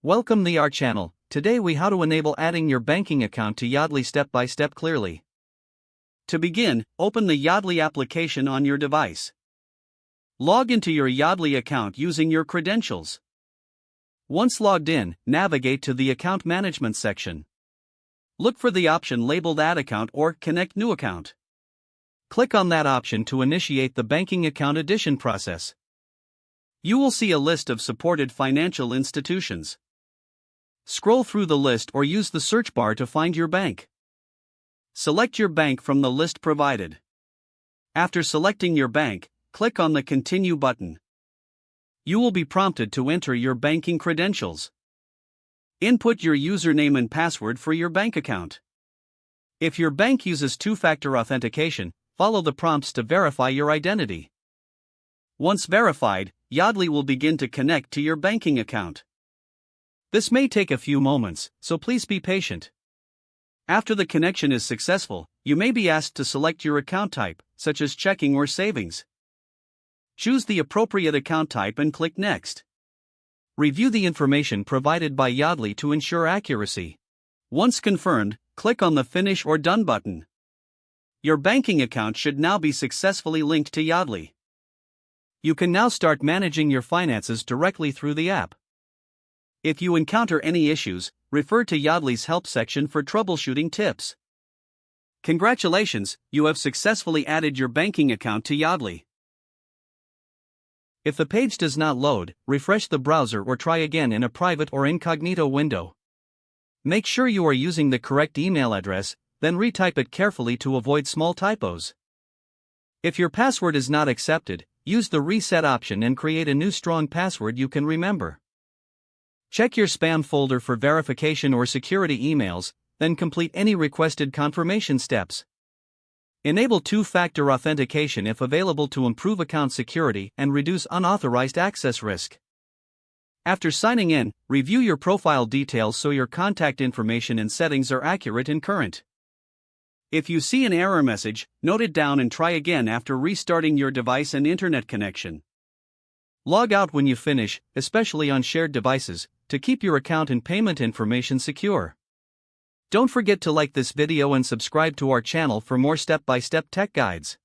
Welcome to our channel. Today we how to enable adding your banking account to Yodlee step by step clearly. To begin, open the Yodlee application on your device. Log into your Yodlee account using your credentials. Once logged in, navigate to the account management section. Look for the option labeled Add Account or Connect New Account. Click on that option to initiate the banking account addition process. You will see a list of supported financial institutions. Scroll through the list or use the search bar to find your bank. Select your bank from the list provided. After selecting your bank, click on the Continue button. You will be prompted to enter your banking credentials. Input your username and password for your bank account. If your bank uses two-factor authentication, follow the prompts to verify your identity. Once verified, Yodlee will begin to connect to your banking account. This may take a few moments, so please be patient. After the connection is successful, you may be asked to select your account type, such as checking or savings. Choose the appropriate account type and click Next. Review the information provided by Yodlee to ensure accuracy. Once confirmed, click on the Finish or Done button. Your banking account should now be successfully linked to Yodlee. You can now start managing your finances directly through the app. If you encounter any issues, refer to Yodlee's help section for troubleshooting tips. Congratulations, you have successfully added your banking account to Yodlee. If the page does not load, refresh the browser or try again in a private or incognito window. Make sure you are using the correct email address, then retype it carefully to avoid small typos. If your password is not accepted, use the reset option and create a new strong password you can remember. Check your spam folder for verification or security emails, then complete any requested confirmation steps. Enable two-factor authentication if available to improve account security and reduce unauthorized access risk. After signing in, review your profile details so your contact information and settings are accurate and current. If you see an error message, note it down and try again after restarting your device and internet connection. Log out when you finish, especially on shared devices, to keep your account and payment information secure. Don't forget to like this video and subscribe to our channel for more step-by-step tech guides.